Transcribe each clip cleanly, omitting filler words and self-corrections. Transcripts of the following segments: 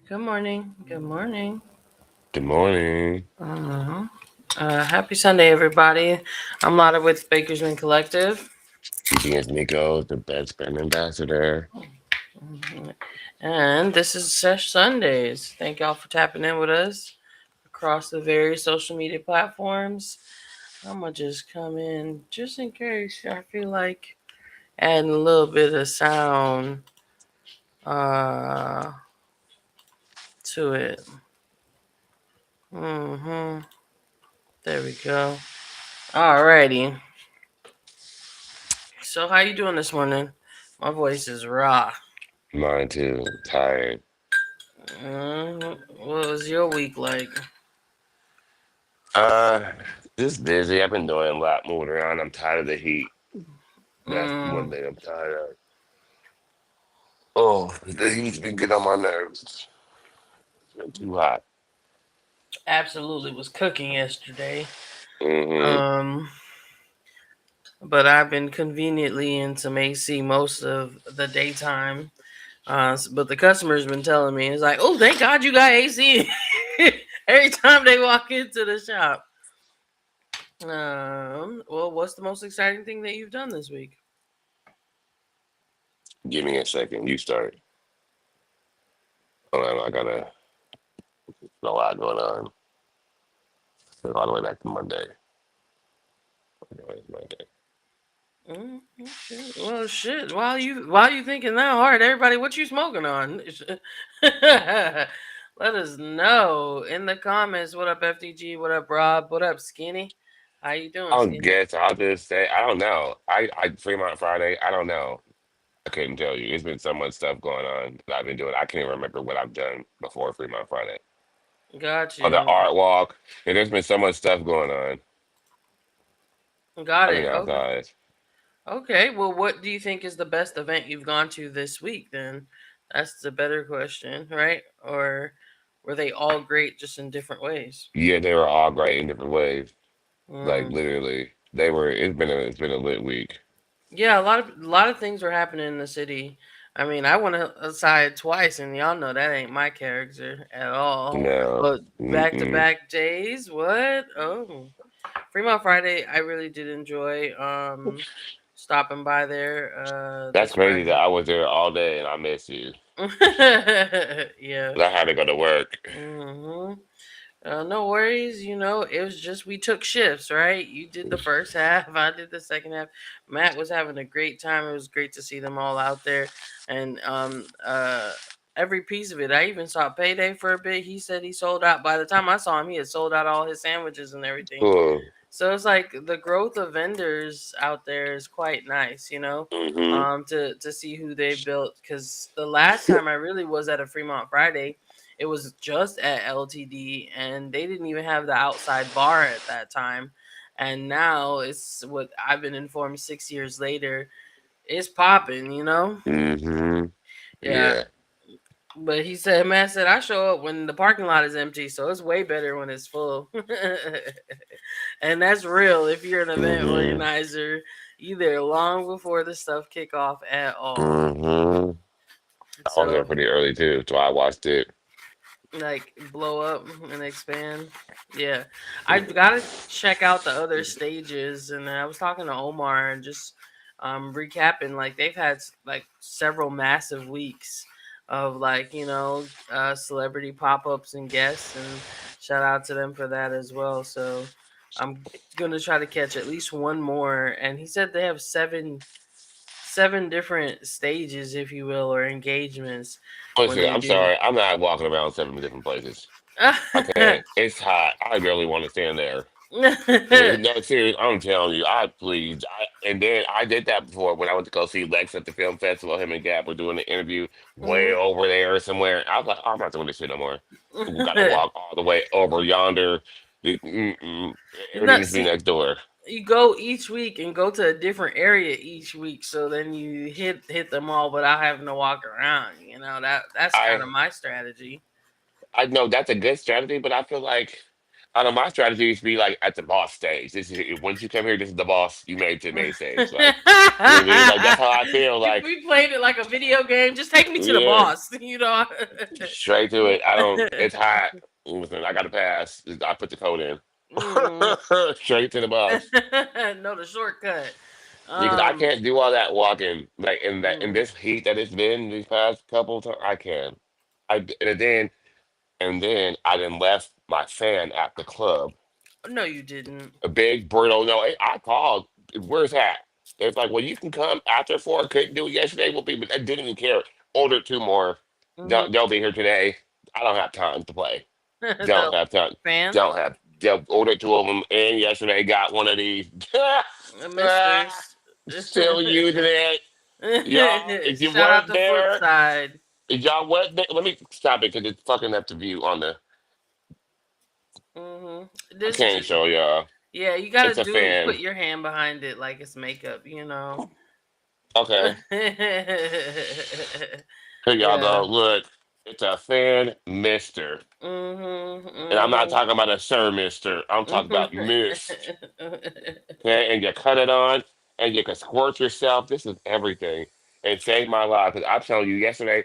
Good morning. Good morning. Good morning. Uh, Happy Sunday, everybody. I'm Lotta with Bakersman Collective. TBC Goes, the best brand ambassador. Mhm. And this is Sesh Sundaze. Thank y'all for tapping in with us across the various social media platforms. I'm going to just come in just in case I feel like adding a little bit of sound uh, to it. hmm There we go. Alrighty. So how you doing this morning? My voice is raw. Mine too. Tired. What was your week like? Uh, just busy. I've been doing a lot, moving around. I'm tired of the heat. That's one Mm, thing I'm tired of. Oh, the heat's been getting on my nerves. It's been too hot. Absolutely was cooking yesterday. Mm-hmm. Um, but I've been conveniently in some AC most of the daytime. But the customer's been telling me it's like, oh, thank God you got AC every time they walk into the shop. Well, what's the most exciting thing that you've done this week? Give me a second. You start. Hold on, I gotta. A lot going on. All the way back to Monday. Monday. Okay. Well, shit. While you thinking that hard, everybody, what you smoking on? Let us know in the comments. What up, FTG? What up, Rob? What up, Skinny? How you doing, I'll Skinny? guess. I'll just say I don't know. I Fremont Friday. I don't know. I couldn't tell you. It's been so much stuff going on that I've been doing. I can't even remember what I've done before Fremont Friday. Got Or the you. art walk. And there's been so much stuff going on. Got I've been it. Okay. outside. Okay. Well, what do you think is the best event you've gone to this week? Then that's the better question, right? Or were they all great, just in different ways? Yeah, they were all great in different ways. Like Mm. literally. They were it's been a lit week. Yeah, a lot of things were happening in the city. I mean, I went outside twice, and y'all know that ain't my character at all. No. But back to Mm-mm. back days, what? Oh, Fremont Friday, I really did enjoy stopping by there That's this crazy that Friday. I was there all day and I missed you. Yeah. 'Cause I had to go to work. hmm No worries. It was just we took shifts, right? You did the first half, I did the second half. Matt was having a great time. It was great to see them all out there, and every piece of it. I even saw Payday for a bit. He said he sold out. By the time I saw him, he had sold out all his sandwiches and everything. Cool. So it's like the growth of vendors out there is quite nice, Mm-hmm. to see who they built. Because the last time I really was at a Fremont Friday, it was just at LTD, and they didn't even have the outside bar at that time. And now it's what I've been informed 6 years later. It's popping. Mm-hmm. Yeah, Yeah. but he said, man said, I show up when the parking lot is empty, so it's way better when it's full. And that's real if you're an event Mm-hmm. organizer, either long before the stuff kick off at all. Mm-hmm. I was there So pretty early too, so I watched it. like blow up and expand. Yeah. I've gotta check out the other stages, and I was talking to Omar and just recapping, like they've had like several massive weeks of like, celebrity pop-ups and guests, and shout out to them for that as well. So I'm gonna try to catch at least one more, and he said they have seven different stages, if you will, or engagements when Listen, they I'm do. sorry, I'm not walking around 7 different places. I can't. It's hot. I barely want to stand there. No, serious. I'm telling you, and then I did that before when I went to go see Lex at the film festival. Him and Gab were doing an interview way Mhm. over there somewhere. I was like, oh, I'm not doing this shit no more. We got to walk all the way over yonder. Everything No, needs to be see, next door. you go each week and go to a different area each week, so then you hit them all without having to walk around. That's kind I of my strategy. I know that's a good strategy, but I feel like I know my strategy is to be like at the boss stage. This is once you come here, this is the boss. You made it to the main stage. Like, you know what I mean? Like that's how I feel. If Like, we played it like a video game, just take me to the yeah, boss. straight to it. I don't. It's hot. Listen, I got to pass. I put the code in. Mm. Straight to the boss. No, the shortcut. Because I Um, can't do all that walking. Like in mm. this heat that it's been these past couple times, I can. And then I then left my fan at the club. No, you didn't. A big burrito. No, I called. Where's that? It's like, well, you can come after four. Couldn't do it yesterday. Will be, but I didn't even care. Ordered two more. Hmm. They'll be here today. I don't have time to play. Don't The have time. fan, Don't have. They'll ordered two of them, and yesterday got one of these. Misters. Still using it, y'all. If you Shout out weren't to Flip there, Side. if y'all weren't there, let me stop it because it's fucking up the view on the. Hmm. I This, can't show y'all. yeah, you gotta It's a do fan. put your hand behind it like it's makeup. Okay. Here y'all go. Yeah. Look, it's a fan mister. And I'm not Mhm. talking about a Sir Mister. I'm talking Mhm. about mist. Okay, and you cut it on and you can squirt yourself. This is everything. And saved my life. Because I'm telling you, yesterday,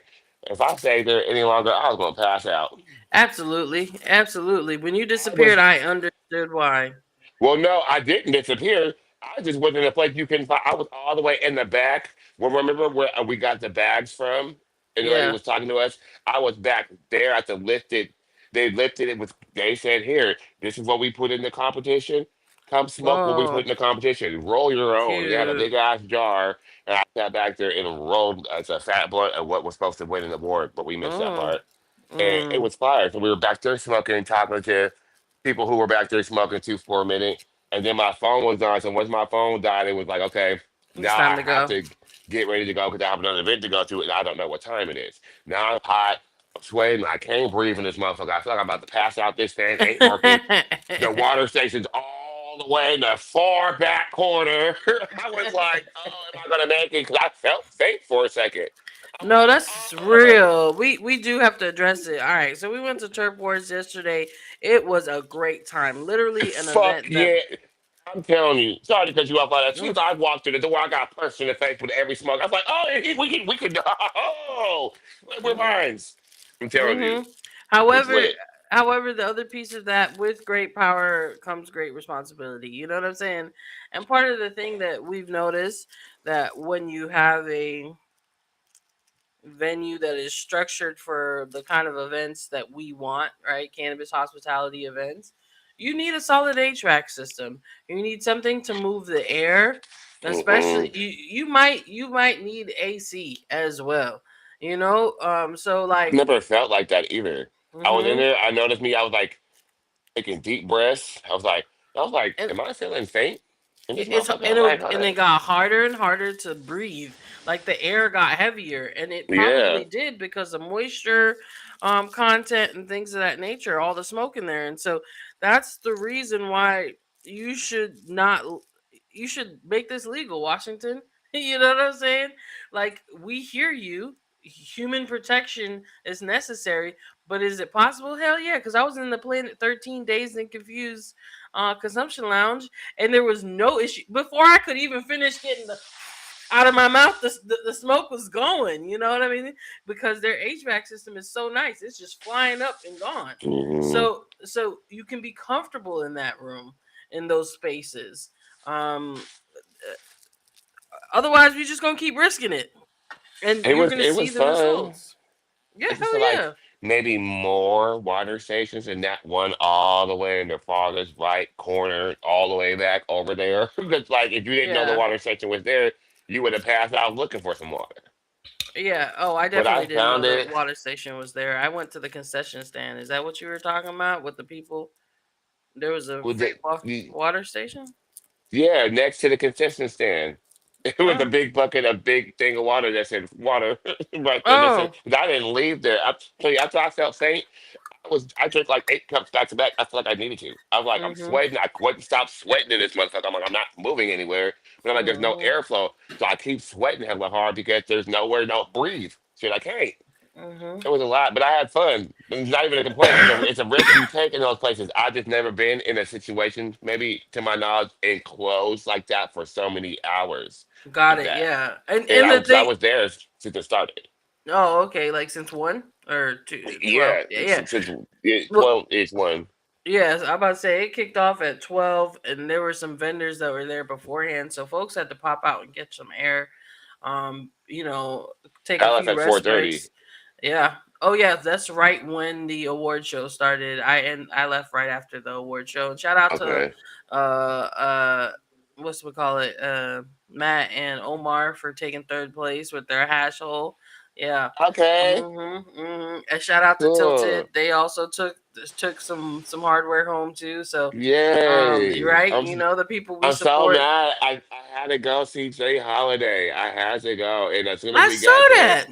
if I stayed there any longer, I was gonna pass out. Absolutely, absolutely. When you I disappeared, was I understood why. Well, no, I didn't disappear. I just wasn't in a place you can find. I was all the way in the back. Well, remember where we got the bags from? And the lady Yeah. was talking to us. I was back there at the lifted. They lifted it with. They said, "Here, this is what we put in the competition. Come smoke what we put Oh, in the competition. Roll your own." They had a cute. big ass jar, and I sat back there and rolled as a fat blunt of what was supposed to win an award, but we missed that Oh. part. And it Mm. was fire. So we were back there smoking and talking to people who were back there smoking too for a minute. And then my phone was on. So once my phone died, it was like, okay, It's now time I to have go. to get ready to go because I have another event to go to, and I don't know what time it is. Now I'm hot, I'm sweating, I can't breathe in this motherfucker. I feel like I'm about to pass out. This fan ain't working. The water station's all the way in the far back corner. I was like, oh, am I gonna make it? Because I felt faint for a second. I'm No, like, that's oh, real. We do have to address it. All right, so we went to Turf Wars yesterday. It was a great time. Literally an fuck event that. yeah. I'm telling you, sorry to cut you off like that. As soon as I walked through the door, I got punched in the face with every smoke. I was like, oh, we can, oh, we're Mhm. mines. I'm telling you, Mhm. it's However, lit. the other piece of that, with great power comes great responsibility. You know what I'm saying? And part of the thing that we've noticed, that when you have a venue that is structured for the kind of events that we want, right? Cannabis hospitality events. You need a solid HVAC system. You need something to move the air, especially Mm-mm. you might need AC as well. So I like, never felt like that either. I was in mhm. there. I noticed me. I was like taking deep breaths. I was like, And am I feeling faint in this it's motherfucker? and I'm like, it got harder and harder to breathe. Like the air got heavier, and it yeah. probably did because of moisture, content and things of that nature. All the smoke in there, and so that's the reason why you should not. You should make this legal, Washington. You know what I'm saying? Like, we hear you. Human protection is necessary, but is it possible? Hell yeah! Because I was in the Planet 13 Days and Confused consumption lounge, and there was no issue before I could even finish getting the out of my mouth. The smoke was going. You know what I mean? Because their HVAC system is so nice; it's just flying up and gone. Hmm. So you can be comfortable in that room, in those spaces. Um, Otherwise, we're just gonna keep risking it, and It you're was gonna it see was the fun. results. Yeah, I just feel hell like yeah. maybe more water stations and that one all the way in the farthest right corner, all the way back over there. Because like if you didn't know the Yeah. water station was there, you would have passed out looking for some water. Yeah. Oh, I But I definitely didn't know found the it. water station was there. I went to the concession stand. Is that what you were talking about with the people? There was a Was free it? water station. Yeah, next to the concession stand. It was a Oh. big bucket, a big thing of water that said water right there. That said, Oh. 'cause I didn't leave there. I tell you, after I felt faint, I drank like 8 cups back to back. I felt like I needed to. I was like, I'm Mhm. sweating. I couldn't stop sweating in this motherfucker. I'm like, I'm not moving anywhere. But I'm like, there's no Mhm. airflow. So I keep sweating hella hard because there's nowhere to breathe. Shit, I can't. Mhm. It was a lot, but I had fun. It's not even a complaint. It's a risk you take in those places. I just never been in a situation, maybe to my knowledge, enclosed like that for so many hours Got like it. that. Yeah. And And and I the because I thing. was there since it started. Oh, okay. Like since 1 or 12. Yeah, Yeah. Yeah. since yeah, Well, 12 is one. yes, I'm about to say it kicked off at 12, and there were some vendors that were there beforehand, so folks had to pop out and get some air. You know, take a I left few at four rest thirty. breaks. Yeah. Oh yeah, that's right when the award show started. I left right after the award show. And shout out to Okay. uh uh what's we call it? Matt and Omar for taking third place with their hash hole. Yeah. Okay. And shout out to Tilted. Cool. They also took some hardware home too. So, Yay. right, you know the people we I'm so support. mad. I had to go see Jay Holiday. I had to go. And as soon as I we saw got there, that.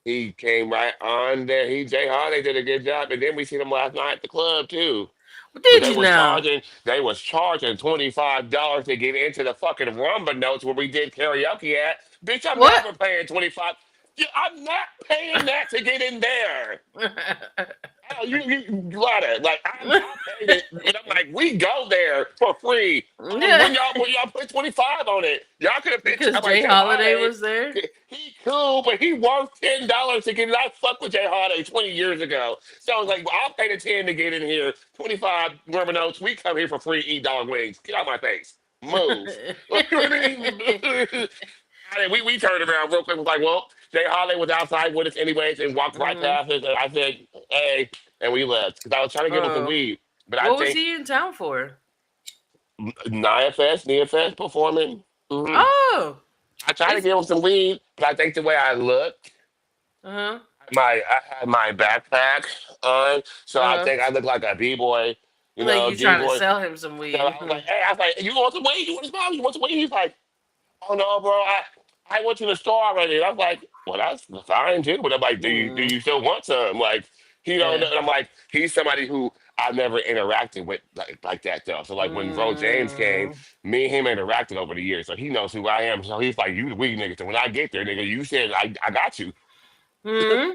he came right on there. Jay Holiday did a good job. And then we seen him last night at the club too. But Did you now? they was charging $25 to get into the fucking rumba notes where we did karaoke at. Bitch, I'm What? never paying 25. Yeah, I'm not paying that to get in there. Oh, you got it. Like I paid it, but I'm like, we go there for free. Yeah, When y'all put 25 on it, y'all could have pitched. because I'm like Jay Jay Holiday Holiday, was there. he cool, but he worth $10 to get in. I fucked with Jay Holiday 20 years ago, so I was like, well, I'll pay the 10 to get in here. 25 rubber notes. We come here for free. Eat dog wings. Get out my face. Move. I mean, we turned around real quick. Was like, well, Jay Holly was outside with us anyways and walked right hmm past us. And I said, hey, and we left because I was trying to give him some Oh, weed. But I what was think he in town for? Nia Fest performing. Oh, I tried to it's give him some weed, but I think the way I looked, uh huh, I had my backpack on, so I uh huh. think I looked like a b boy, Like you d trying to boy. sell him some So weed? I was like, hey, I was like, you want some weed? You want some smoke? You want some weed? He's like, oh no, bro, I went to the store already. And I'm like, well, that's fine too. But I'm like, do Mm, you still want some? Like, he don't know. yeah. And I'm like, he's somebody who I've never interacted with like that though. So like when Bro James came, Mm, me and him interacted over the years, so he knows who I am. So he's like, you the weed nigga. So when I get there, nigga, you said I got you. hmm.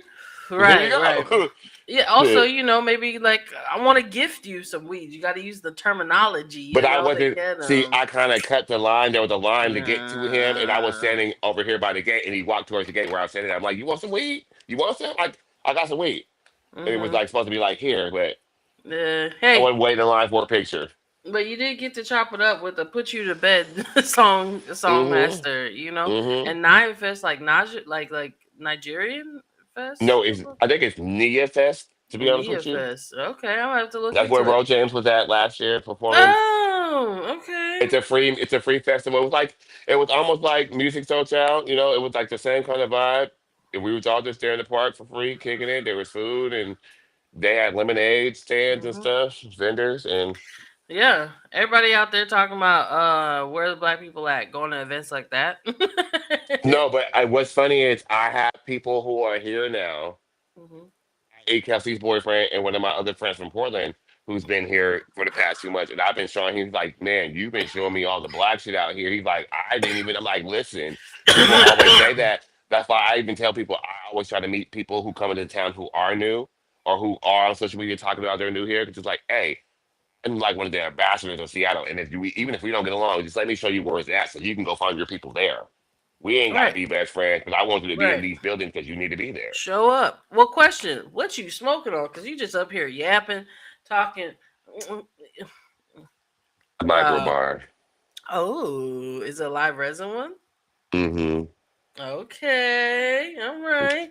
There you Right, right. go. Yeah. Also, Shit. maybe like I want to gift you some weed. You got to use the terminology, But I to wasn't. get See, them. I kind of cut the line. There was a line to get to him, and I was Uh, standing over here by the gate, and he walked towards the gate where I was standing. I'm like, "You want some weed? You want some?" I got some weed, and it was mm-hmm. like supposed to be like here, but I Hey, wasn't waiting in line for a picture. but you did get to chop it up with the "Put You to Bed" song Mm-hmm. master, Mm-hmm. and Nine Fest like like Nigerian Fest, No, I think it's Nia Fest. To be honest Nia with you, Fest. Okay, I'm gonna have to look that's where into it. Ro James was at last year performing. Oh, okay. It's a free festival. It was like it was almost like Music Soul. It was like the same kind of vibe. And we was all just there in the park for free, kicking it. There was food and they had lemonade stands and hmm stuff, vendors, and Yeah, everybody out there talking about where the black people at going to events like that. no, but what's funny is I have people who are here now. hmm A. Kelsey's boyfriend and one of my other friends from Portland who's been here for the past 2 months, and I've been showing. He's like, "Man, you've been showing me all the black shit out here." He's like, "I didn't even." I'm like, "Listen, people always say that. That's why I even tell people I always try to meet people who come into town who are new or who are on social media talking about they're new here because it's like, hey, I'm like one of the ambassadors of Seattle. And even if we don't get along, just let me show you where it's at so you can go find your people there. We ain't got to right, be best friends, but I want you to be in right. these buildings because you need to be there." Show up. Well, question: what you smoking on? Cause you just up here yapping, talking. Micro Uh bar. oh, is it a live resin one? Mm-hmm. Okay, all right.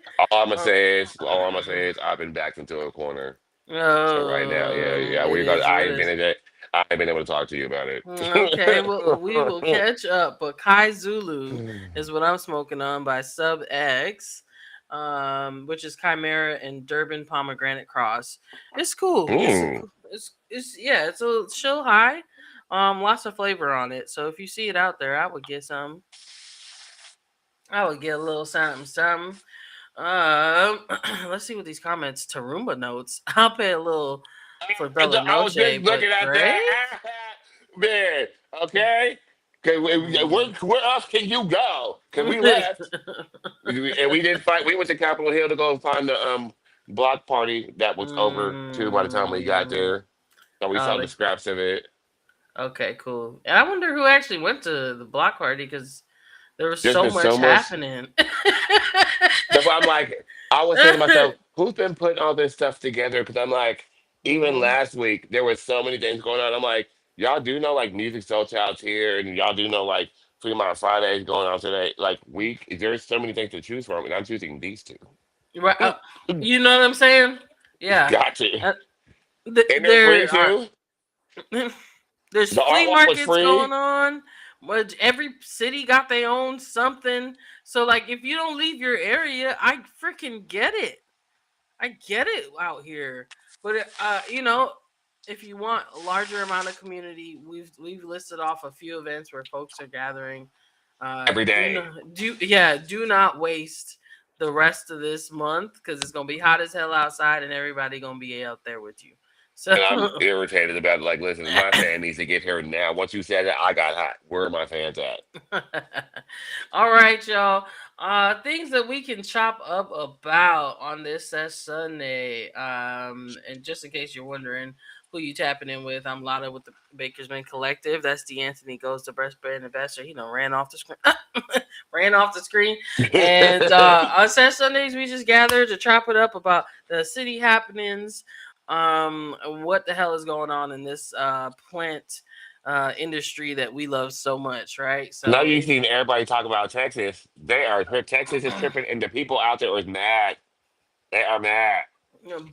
Um, All I'm gonna say is I've been backed into a corner. So right now, yeah, it we're gonna. is what it is. I ain't been able to talk to you about it. Okay, well, we will catch up. But Kai Zulu is what I'm smoking on by Sub X, which is Chimera and Durban Pomegranate Cross. It's cool. Mm. It's yeah, it's a chill high. Lots of flavor on it. So if you see it out there, I would get some. I would get a little something, something. Let's see what these comments. Tarumba notes. I'll pay a little for Bella I was just Noche, looking but at Dre. that, man. Okay, Where else can you go? Because we left. And we didn't find. We went to Capitol Hill to go find the block party that was over too by the time we got mm, there. So we oh, saw the scraps of it. okay, cool. And I wonder who actually went to the block party because there was There's so been much so much. happening. That's why I'm like, I was saying to myself, who's been putting all this stuff together? Because I'm like, even hmm last week there was so many things going on. I'm like, y'all do know like Music Soul Child's here, and y'all do know like Fremont Fridays going on today. Like week, there's so many things to choose from, and I'm choosing these two. Right. You know what I'm saying? Yeah. Got to. Uh, And they're free there are too. there's The art flea walk was markets free. going on. But every city got their own something. So like if you don't leave your area, I freaking get it. I get it out here, but if you want a larger amount of community, we've listed off a few events where folks are gathering. Every day. Do not waste the rest of this month because it's gonna be hot as hell outside, and everybody gonna be out there with you. So And I'm irritated about it. Like, listen, my fan needs to get here now. Once you said that, I got hot. Where are my fans at? all right, y'all. Things that we can chop up about on this Sunday. And just in case you're wondering who you tapping in with, I'm Lotta with the Bakersman Collective. That's DeeAnthony Goes, the best brand investor. Ran off the screen. Ran off the screen. And on Sundays, we just gather to chop it up about the city happenings. What the hell is going on in this plant industry that we love so much, right? Now So you've if seen everybody talk about Texas. They are Texas is tripping, and the people out there is mad. They are mad.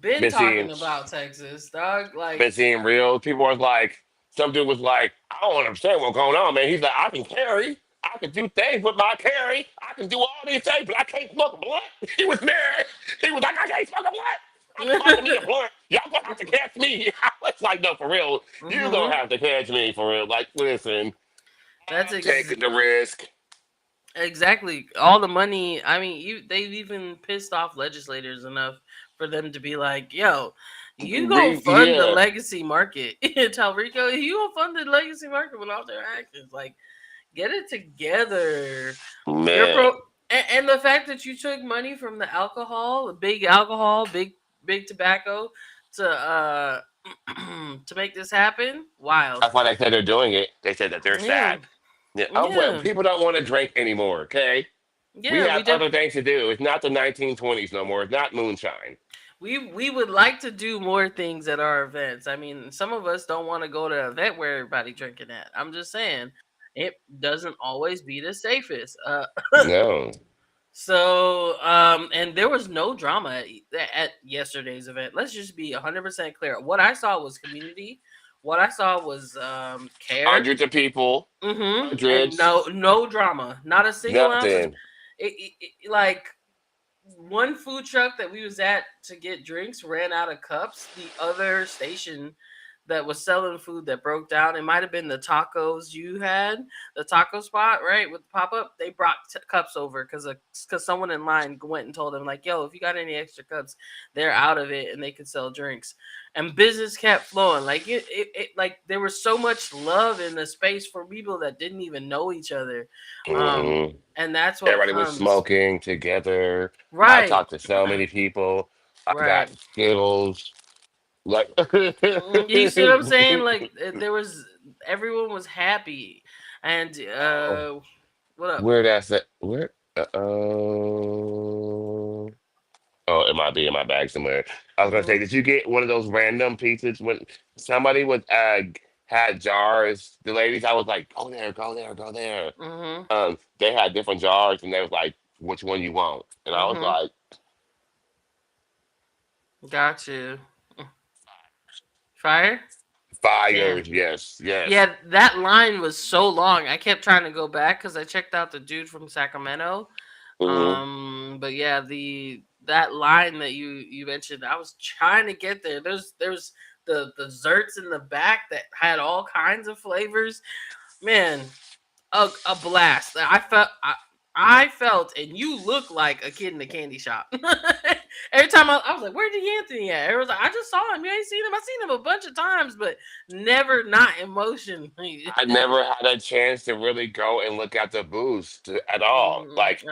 been Been seeing, talking about Texas, dog. been seeing real people was like, some dude was like, I don't understand what's going on, man. He's like, I can carry, I can do things with my carry, I can do all these things, but I can't smoke a blunt. He was mad. He was like, I can't smoke a blunt. I'm smoking me a blunt. Y'all gonna have to catch me. I was like, no, for real. You gonna hmm have to catch me for real. Like, listen, That's I'm taking the risk. exactly all the money. I mean, they've even pissed off legislators enough for them to be like, "Yo, you gonna fund the Yeah, legacy market, Talrico? You gonna fund the legacy market with all their actions? Like, get it together." Your man. pro and the fact that you took money from the alcohol, big tobacco to to make this happen, wild. That's why they said they're doing it. They said that they're Yeah, sad. Yeah. Oh, well, yeah, people don't want to drink anymore. Okay, we yeah. have other things to do. It's not the 1920s no more. It's not moonshine. We would like to do more things at our events. I mean, some of us don't want to go to an event where everybody drinking at. I'm just saying, it doesn't always be the safest. No. And there was no drama at yesterday's event. Let's just be 100% clear. What I saw was community. What I saw was care. Hundreds of people, And hundreds, no drama. Not a single ounce of nothing. like one food truck that we was at to get drinks ran out of cups. The other station that was selling food that broke down, it might have been the tacos you had, the taco spot, right? With the pop up, they brought cups over because someone in line went and told them like, "Yo, if you got any extra cups, they're out of it and they could sell drinks." And business kept flowing. Like like there was so much love in the space for people that didn't even know each other. Um, hmm and that's what Everybody was comes. smoking together. I Right. talked to so many people. I got Right. Skittles. Like, You see what I'm saying? Like there was everyone was happy, and oh, what up? where that's at? Where? Oh. Oh, it might be in my bag somewhere. I was gonna say, Mhm. did you get one of those random pizzas when somebody was had jars? The ladies, I was like, go there, go there, go there. Mhm. They had different jars, and they was like, which one you want? And I was Mhm. like, Got you. Fire. fire, Damn. yes, yes. Yeah, that line was so long. I kept trying to go back because I checked out the dude from Sacramento. hmm But yeah, the that line that you mentioned, I was trying to get there. There's the desserts in the back that had all kinds of flavors. Man, a blast. I felt, and you look like a kid in a candy shop. Every time I was like, "Where Anthony at?" Everyone's like, "I just saw him. You ain't seen him. I seen him a bunch of times, but never not emotionally." I never had a chance to really go and look at the boost at all. Like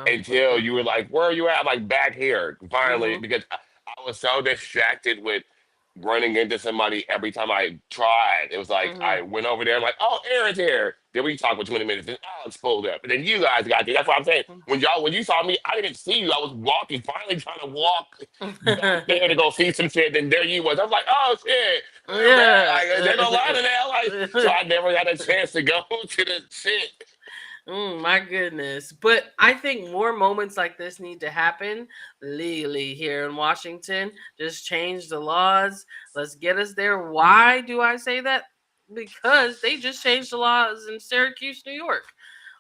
until Okay. you were like, "Where are you at?" Like back here, finally, Mhm. because I was so distracted with running into somebody every time I tried. It was like I Mhm. went over there, I'm like, "Oh, Aaron's here." Then we talked for 20 minutes, and Alex pulled up, and then you guys got there. That's what I'm saying. When you saw me, I didn't see you. I was walking, finally trying to walk back there to go see some shit. And there you was. I was like, "Oh shit, we're back!" Yeah. Like there's a lot of that. Like so, I never had a chance to go to the shit. My goodness. But I think more moments like this need to happen legally here in Washington. Just change the laws. Let's get us there. Why do I say that? Because they just changed the laws in Syracuse, New York.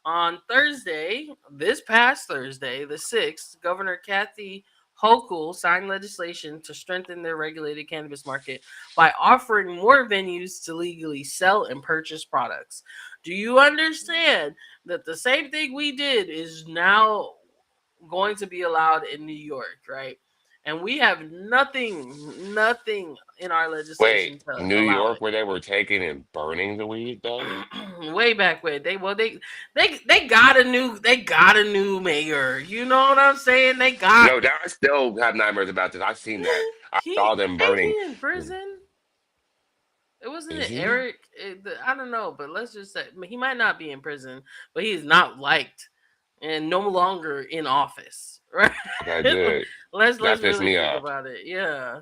On Thursday, this past Thursday, the 6th, Governor Kathy Hochul signed legislation to strengthen their regulated cannabis market by offering more venues to legally sell and purchase products. Do you understand that the same thing we did is now going to be allowed in New York, right? And we have nothing in our legislation Wait, to New allow York, it. where they were taking and burning the weed, though? Way back when they got a new mayor. You know what I'm saying? They got No, that I still have nightmares about this. I've seen that. I he saw them ain't burning. he in prison? It wasn't Is it he? Eric. I don't know, but let's just say he might not be in prison, but he's not liked and no longer in office, right? Okay, good. let's That pissed really me think off. about it. Yeah.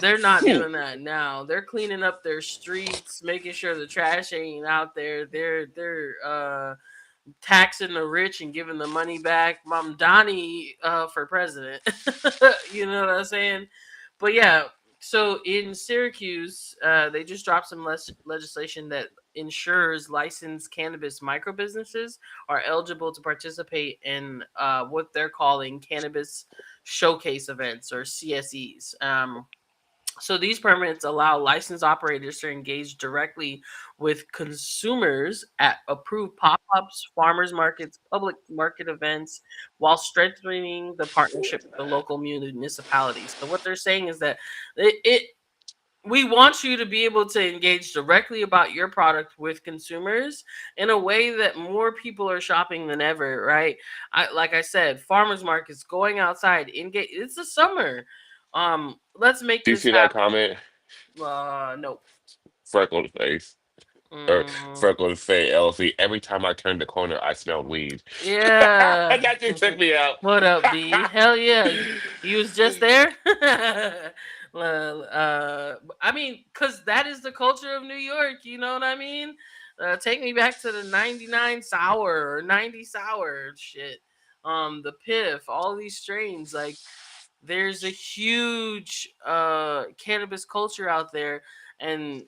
They're not doing that now. They're cleaning up their streets, making sure the trash ain't out there. They're taxing the rich and giving the money back. Mom Donnie for president. You know what I'm saying? But yeah, so in Syracuse, they just dropped some legislation that ensures licensed cannabis micro businesses are eligible to participate in what they're calling cannabis showcase events or CSEs. So these permits allow licensed operators to engage directly with consumers at approved pop-ups, farmers markets, public market events, while strengthening the partnership with the local municipalities. So what they're saying is that it we want you to be able to engage directly about your product with consumers in a way that more people are shopping than ever, right? Like I said, farmers markets, going outside, engage. It's the summer. Let's make Do you this see that happen. comment? Nope. Freckled face. Or Mm, freckled face, LC. Every time I turned the corner, I smelled weed. yeah. That just took me out. What up, D? Hell yeah. You was just there? I mean, because that is the culture of New York. You know what I mean? Take me back to the 99 sour or 90 sour shit. The piff, all these strains. Like, there's a huge cannabis culture out there. And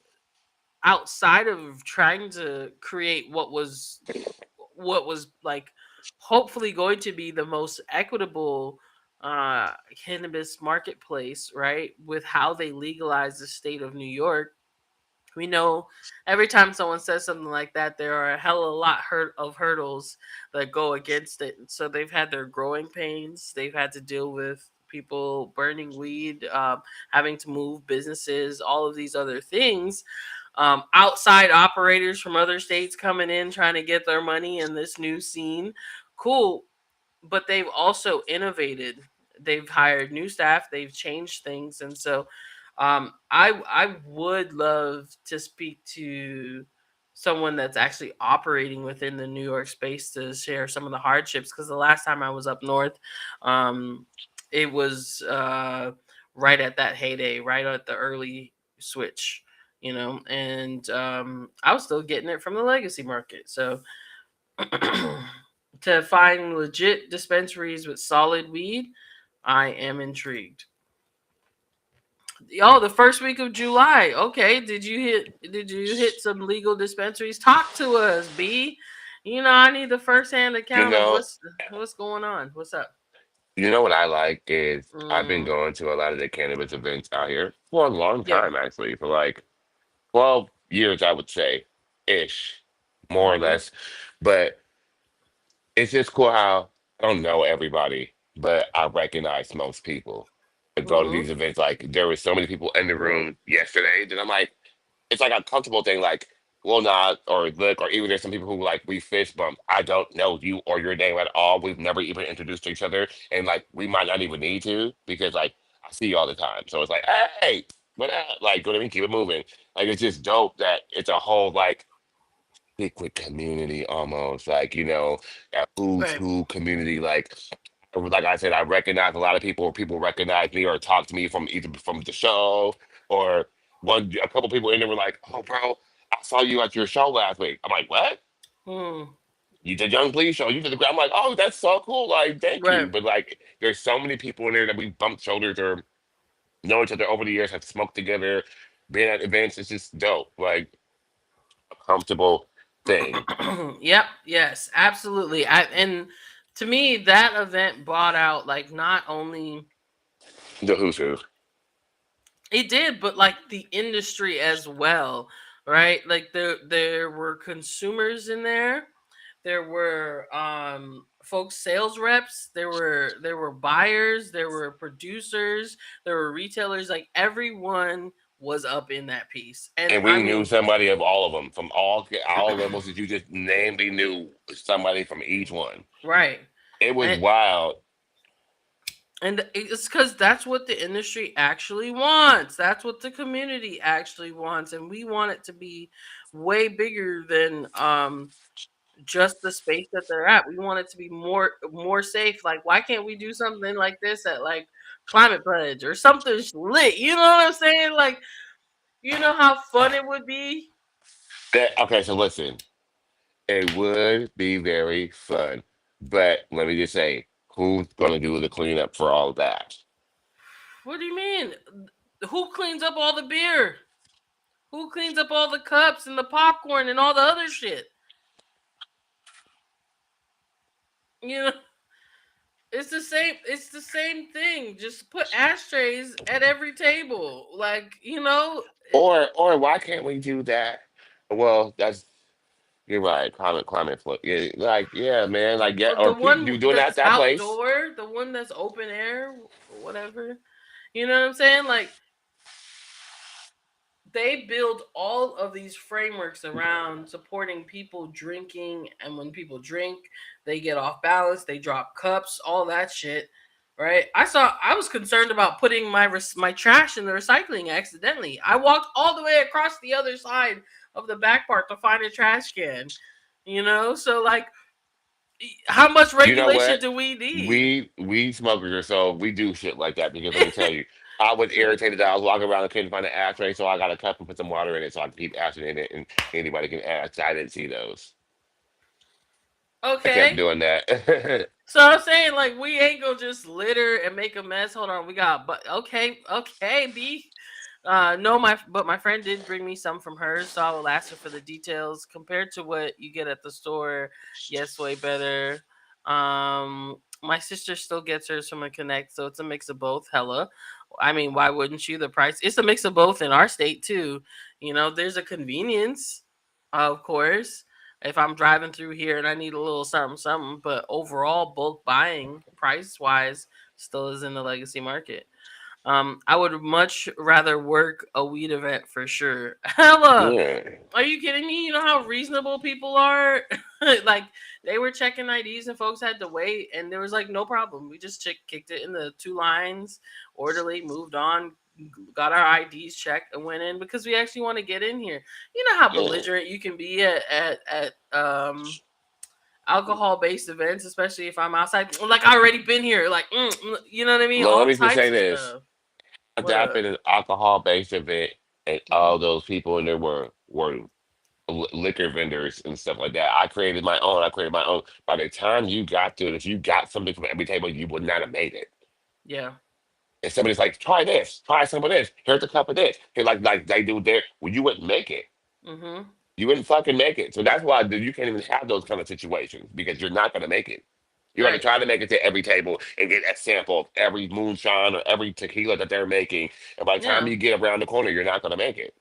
outside of trying to create what was like hopefully going to be the most equitable cannabis marketplace, right? With how they legalize the state of New York, we know every time someone says something like that, there are a hell of a lot of hurdles that go against it. So they've had their growing pains. They've had to deal with people burning weed, having to move businesses, all of these other things. Outside operators from other states coming in trying to get their money in this new scene. Cool, but they've also innovated. They've hired new staff. They've changed things, and so I would love to speak to someone that's actually operating within the New York space to share some of the hardships. Because the last time I was up north, um, it was right at that heyday, right at the early switch, and I was still getting it from the legacy market. So to find legit dispensaries with solid weed, I am intrigued. Oh, the first week of July. Okay, did you hit some legal dispensaries? Talk to us, B. I need the first hand You account of know, what's going on. What's up? you know what I like is I've been Mm, going to a lot of the cannabis events out here for a long yep. time, actually, for like 12 years, I would say, ish, more or Mhm. less. But it's just cool how I don't know everybody, but I recognize most people. I go to Mm-hmm. these events, like there were so many people in the room yesterday that I'm like, it's like a comfortable thing, like will not or look, or even there's some people who like we fist bump. I don't know you or your name at all. We've never even introduced to each other, and like we might not even need to because like I see you all the time. So it's like, hey, what up? Like, what I mean, keep it moving. Like it's just dope that it's a whole like secret community almost, like a who's Right. who community. Like I said, I recognize a lot of people, or people recognize me or talk to me from either from the show or a couple people in there were like, "Oh, bro, I saw you at your show last week." I'm like, "What? Hmm. You did Young Please show? You did the?" I'm like, "Oh, that's so cool! Like, thank Right. you." But like, there's so many people in there that we bumped shoulders or know each other over the years, have smoked together, been at events. It's just dope, like a comfortable thing. Yep. Yes. Absolutely. And to me, that event brought out like not only The who's who. it did, but like the industry as well, right? Like there were consumers in there. There were folks sales reps, there were buyers, there were producers, there were retailers, like everyone was up in that piece. And And I we knew mean, somebody of all of them from all levels that you just named. We knew somebody from each one. right. It was And wild. it's because that's what the industry actually wants. That's what the community actually wants, and we want it to be way bigger than just the space that they're at. We want it to be more safe. Like, why can't we do something like this at like Climate Pledge or something lit? You know what I'm saying? Like, you know how fun it would be. Okay, so listen, it would be very fun, but let me just say, who's gonna do the cleanup for all that? What do you mean? Who cleans up all the beer? Who cleans up all the cups and the popcorn and all the other shit? You know, it's the same thing. Just put ashtrays at every table. Like, Or why can't we do that? Well, that's you're right. Climate flip. Yeah, like yeah, man. Like yeah, the or one you doing that at that's that place? outdoor, the one that's open air, whatever. You know what I'm saying? Like, they build all of these frameworks around supporting people drinking, and when people drink they get off balance, they drop cups, all that shit, right? I was concerned about putting my trash in the recycling accidentally. I walked all the way across the other side of the back part to find a trash can, so like, how much You know regulation what? do we need? We smokers are so we do shit like that because let me tell you, I was irritated that I was walking around and couldn't find an ashtray, so I got a cup and put some water in it so I can keep ashing in it and anybody can ash. I didn't see those. I kept Okay. doing that. So I'm saying, like, we ain't gonna just litter and make a mess. Hold on, we got, but okay, B. No, my friend did bring me some from hers, so I will ask her for the details. Compared to what you get at the store, yes, way better. My sister still gets hers from a Connect, so it's a mix of both. Hella, I mean, why wouldn't you? The price, it's a mix of both in our state too. There's a convenience, of course, if I'm driving through here and I need a little something, something. But overall, bulk buying, price wise, still is in the legacy market. I would much rather work a weed event for sure. Hella, Yeah. are you kidding me? You know how reasonable people are? Like, they were checking IDs and folks had to wait, and there was like no problem. We just kicked it in the two lines, orderly, moved on, got our IDs checked, and went in because we actually want to get in here. You know how Yeah. belligerent you can be at alcohol based events, especially if I'm outside. Like, I already been here. Like, you know what I mean? Let All me just say types of this. stuff. What I've up? been an alcohol based event and all Mm, those people in there were liquor vendors and stuff like that. I created my own. I created my own. By the time you got to it, if you got something from every table, you would not have made it. yeah. And somebody's like, try this, try some of this. Here's a cup of this. Here, like they do there. Well, you wouldn't make it. Mm-hmm. You wouldn't fucking make it. So that's why you can't even have those kind of situations because you're not gonna make it. You got to Right. try to make it to every table and get a sample of every moonshine or every tequila that they're making. And by the time Yeah. you get around the corner, you're not gonna make it.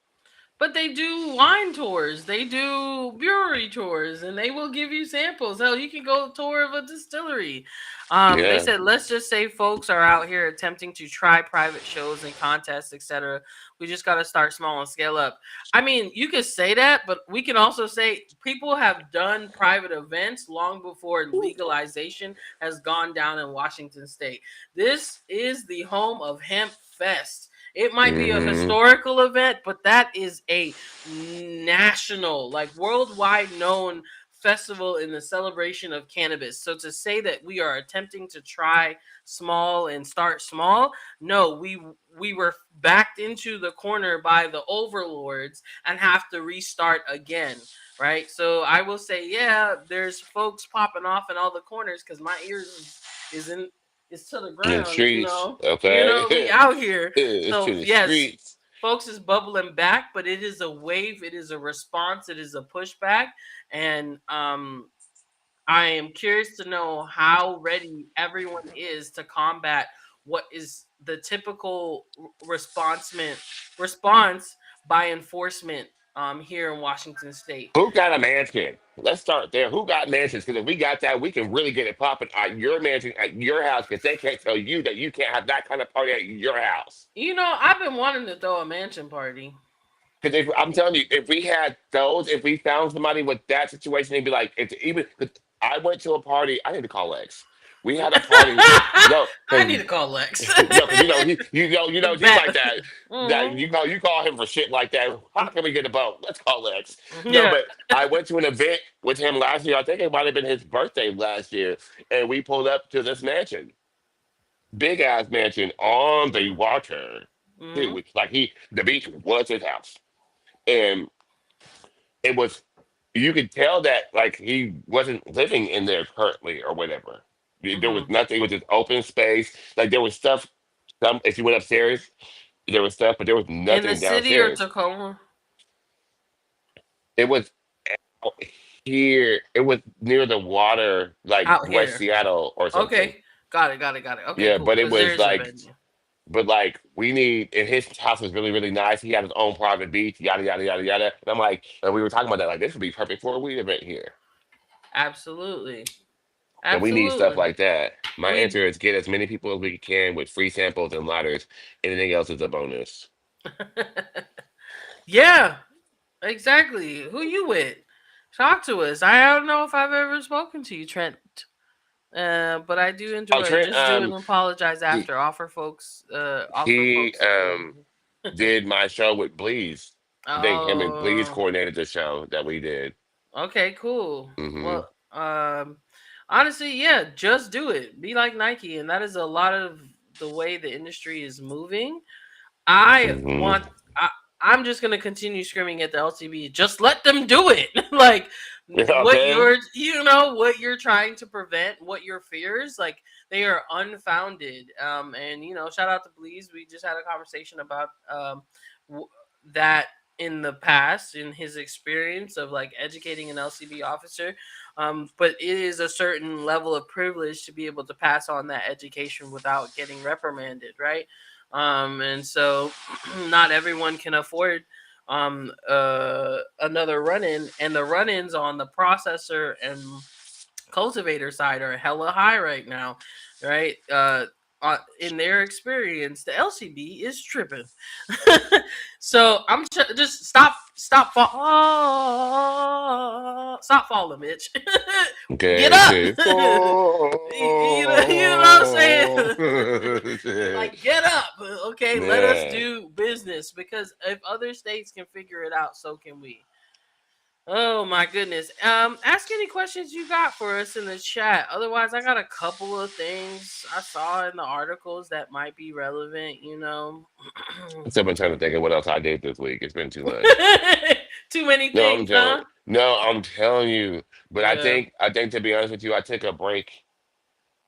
But they do wine tours, they do brewery tours, and they will give you samples. Hell, you can go tour of a distillery. They Yeah. said, let's just say folks are out here attempting to try private shows and contests, etc. We just got to start small and scale up. I mean, you could say that, but we can also say people have done private events long before legalization has gone down in Washington State. This is the home of Hemp Fest. It might be a Hmm. historical event, but that is a national, like worldwide known festival in the celebration of cannabis. So to say that we are attempting to try small and start small, no, we were backed into the corner by the overlords and have to restart again. Right. So I will say, yeah, there's folks popping off in all the corners because my ears is in is to the In the ground, streets, we okay? out here. It's So to the yes, streets. folks is bubbling back, but it is a wave, it is a response, it is a pushback, and I am curious to know how ready everyone is to combat what is the typical response by enforcement here in Washington State. Who got a mansion? Let's start there. Who got mansions? Because if we got that, we can really get it popping at your mansion, at your house, because they can't tell you that you can't have that kind of party at your house. I've been wanting to throw a mansion party. Because if I'm telling you, if we had those, if we found somebody with that situation, they'd be like, it's even. 'Cause I went to a party. I need to call Lex. We had a party. No, I because need to call Lex. no, because he's Bat. like that. That Hmm. you call him for shit like that. How can we get a vote? Let's call Lex. No, Yeah. but I went to an event with him last year. I think it might have been his birthday last year, and we pulled up to this mansion, big ass mansion on the water. Too, Hmm. which like the beach was his house, and it was you could tell that like he wasn't living in there currently or whatever. There was Hmm. nothing. It was just open space. Like there was stuff. Some if you went upstairs, there was stuff, but there was In the nothing city or downstairs. Tacoma? It was out here. It was near the water, like Out West here. Seattle or something. Okay. Got it. Got it. Got it. Okay. Yeah, Cool. but it Because there was is a like, venue. but like we need. And his house was really really nice. He had his own private beach. Yada yada yada yada. And I'm like, and we were talking about that. Like this would be perfect for a weed event here. Absolutely. And we need stuff Absolutely. like that. My We. answer is get as many people as we can with free samples and lighters. Anything else is a bonus. Yeah. Exactly. Who you with? Talk to us. I don't know if I've ever spoken to you, Trent. But I do Oh, enjoy Trent, just do and apologize he after. Offer he folks. did my show with Bleeze. I think him and Bleeze Oh. coordinated the show that we did. Okay. Cool. Hmm. Well. Honestly, yeah. Just do it. Be like Nike, and that is a lot of the way the industry is moving. I Hmm. want. I'm just gonna continue screaming at the LCB. Just let them do it. Like what Okay. what you're trying to prevent, what your fears, like they are unfounded. And shout out to Bleeze. We just had a conversation about w- that in the past in his experience of like educating an LCB officer. But it is a certain level of privilege to be able to pass on that education without getting reprimanded, right? And so not everyone can afford another run-in, and the run-ins on the processor and cultivator side are hella high right now, right? In their experience, the LCB is tripping. So just stop falling, Mitch. Get Okay. up. Okay. You know what I'm saying? Like get up, okay? Let us Yeah. do business because if other states can figure it out, so can we. Oh my goodness. Ask any questions you got for us in the chat. Otherwise, I got a couple of things I saw in the articles that might be relevant. So I've been trying to think of what else I did this week. It's been too much. Too many No, I'm things, telling. huh? No, I'm telling you. But I Yeah. think I think to be honest with you, I took a break.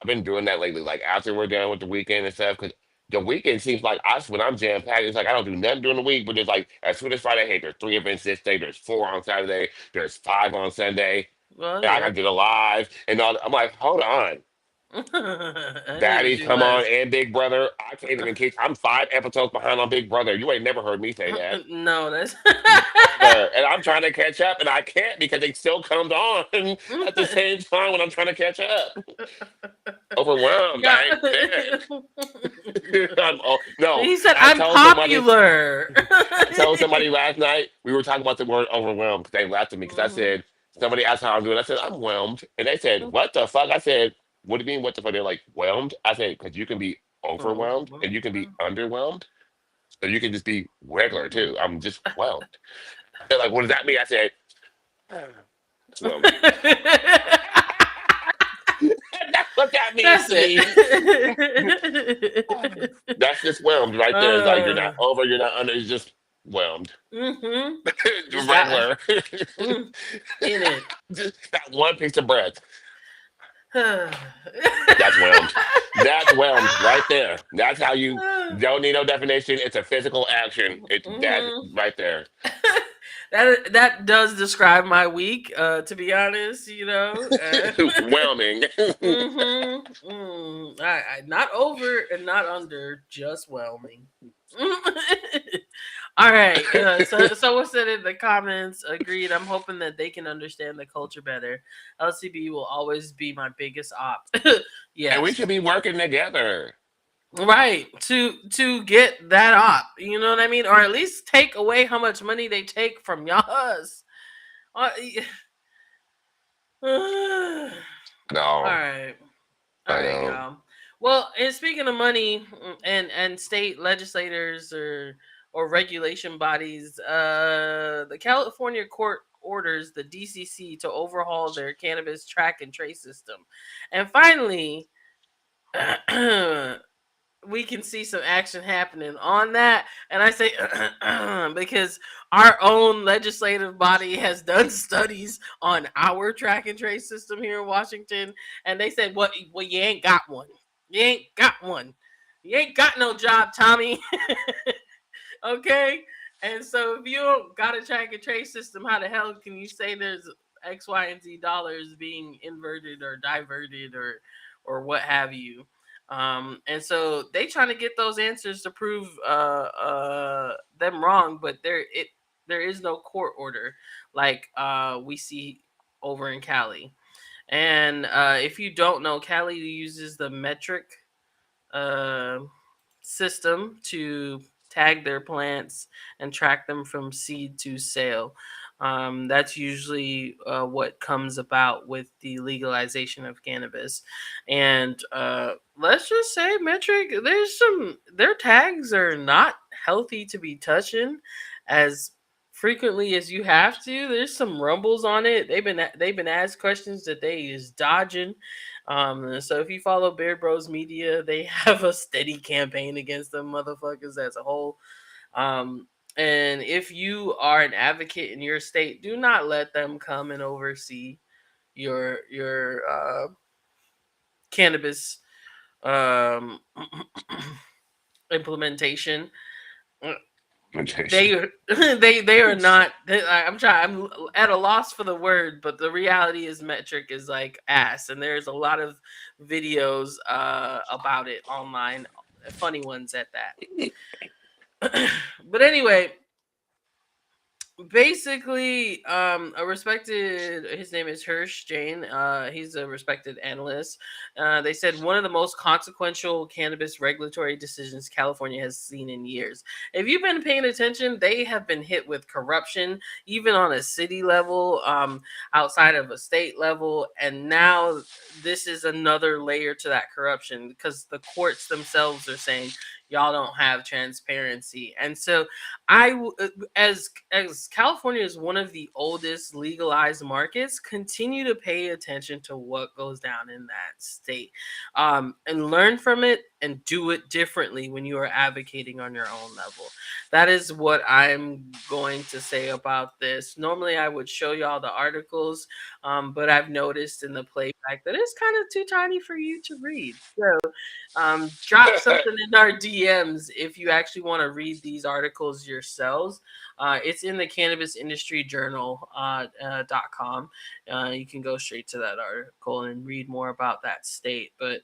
I've been doing that lately. Like after we're done with the weekend and stuff, because the weekend seems like us when I'm jam packed. It's like I don't do nothing during the week, but it's like as soon as Friday, hey, there's three events this day. There's four on Saturday. There's five on Sunday. Well, And I yeah. got to do the live and all. I'm like, hold on. I need to Baddies do come on less. and Big Brother. I can't even keep. I'm 5 episodes behind on Big Brother. You ain't never heard me say that. No, that's Never. And I'm trying to catch up and I can't because they still come on at the same time when I'm trying to catch up. Overwhelmed. yeah. I ain't fit. No, He said, I "I'm told somebody. popular." I told somebody last night we were talking about the word overwhelmed because they laughed at me because I Mhm. said somebody asked how I'm doing. I said I'm whelmed, and they said what the fuck? I said what do you mean what the fuck? They're like whelmed. I said because you can be overwhelmed and you can be underwhelmed, so you can just be regular too. I'm just whelmed. They're like, what does that mean? I said whelmed. That's what that means That's to it. me. That's just whelmed right there. It's like you're not uh, over, you're not under. It's just whelmed. Just got Regular. mm, in it. Just that one piece of bread. That's whelmed. That's whelmed right there. That's how you don't need no definition. It's a physical action. It's that Mhm. right there. That does describe my week, to be honest, Whelming. not over and not under, just whelming. All right. So what's said in the comments? Agreed. I'm hoping that they can understand the culture better. LCB will always be my biggest op. And we Yes. should be working together. Right. To get that op. You know what I mean? Or at least take away how much money they take from y'all. Uh, all No, right. All I right, know. y'all. Well, and speaking of money, and state legislators or regulation bodies, the California court orders the DCC to overhaul their cannabis track and trace system. And finally, we can see some action happening on that. And I say because our own legislative body has done studies on our track and trace system here in Washington, and they said, well, you ain't got one. You ain't got one. You ain't got no job, Tommy." Okay. And so if you don't got a track and trace system, how the hell can you say there's X, Y, and Z dollars being inverted or diverted or what have you? And so they trying to get those answers to prove them wrong, but there is no court order like we see over in Cali. And if you don't know, Cali uses the metric uh, system to tag their plants and track them from seed to sale. That's usually what comes about with the legalization of cannabis. And let's just say, metric, their tags are not healthy to be touching as frequently as you have to. There's some rumbles on it. They've been asked questions that they is dodging. So if you follow Beard Bros Media, they have a steady campaign against them motherfuckers as a whole. And if you are an advocate in your state, do not let them come and oversee your cannabis um, implementation. They they are not. I'm at a loss for the word, but the reality is metric is like ass, and there's a lot of videos about it online, funny ones at that. But anyway, basically a respected, his name is Hirsch Jane, he's a respected analyst. They said one of the most consequential cannabis regulatory decisions California has seen in years. If you've been paying attention, they have been hit with corruption even on a city level, outside of a state level, and now this is another layer to that corruption because the courts themselves are saying y'all don't have transparency. And so as California is one of the oldest legalized markets, continue to pay attention to what goes down in that state, and learn from it and do it differently when you are advocating on your own level. That is what I'm going to say about this. Normally, I would show y'all the articles, but I've noticed in the playback that it's kind of too tiny for you to read. So drop something in our DMs if you actually want to read these articles yourselves. It's in the Cannabis Industry Journal .com. You can go straight to that article and read more about that state. But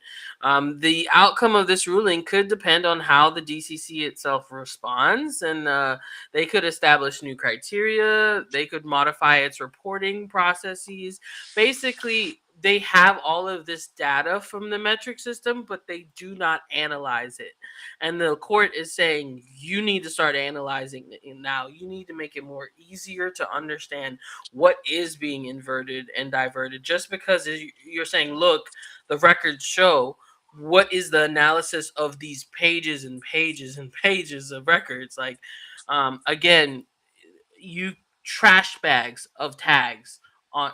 the outcome of this ruling could depend on how the DCC itself responds, and they could establish new criteria. They could modify its reporting processes. Basically, they have all of this data from the metric system, but they do not analyze it. And the court is saying you need to start analyzing it now. You need to make it more easier to understand what is being inverted and diverted. Just because you're saying, look, the records show, what is the analysis of these pages and pages and pages of records? Like, again, you trash bags of tags on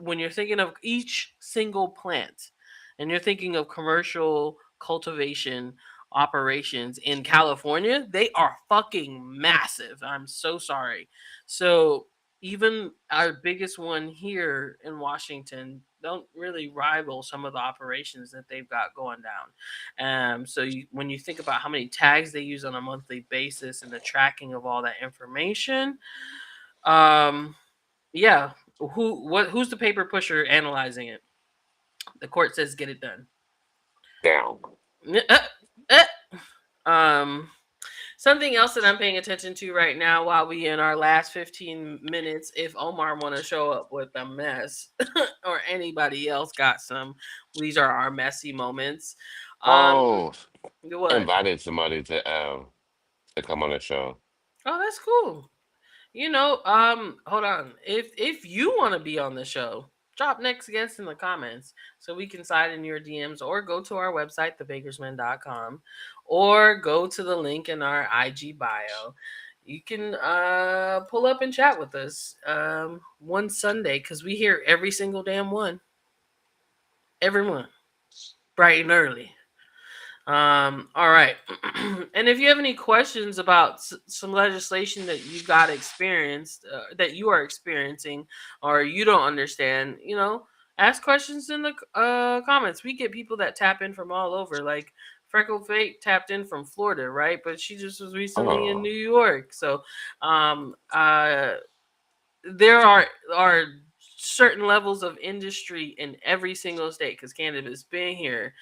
when you're thinking of each single plant, and you're thinking of commercial cultivation operations in California, they are fucking massive. I'm so sorry. So even our biggest one here in Washington don't really rival some of the operations that they've got going down. When you think about how many tags they use on a monthly basis and the tracking of all that information, um, yeah, who's the paper pusher analyzing it? The court says get it done. Down. Uh, Um, Something else that I'm paying attention to right now while we in our last 15 minutes, if Omar want to show up with a mess or anybody else got some, these are our messy moments. Um, Oh, what? invited somebody to come on the show. Oh, that's cool. Hold on. If you want to be on the show, drop next guest in the comments so we can slide in your DMs, or go to our website, thebakersman.com, or go to the link in our IG bio. You can pull up and chat with us one Sunday, because we hear every single damn one. Every one. Bright and early. All right. And if you have any questions about some legislation that you got experienced, that you are experiencing, or you don't understand, ask questions in the comments. We get people that tap in from all over. Like Freckle Fate tapped in from Florida, right? But she just was recently in Oh, New York. So, um, uh, there are certain levels of industry in every single state because cannabis been here.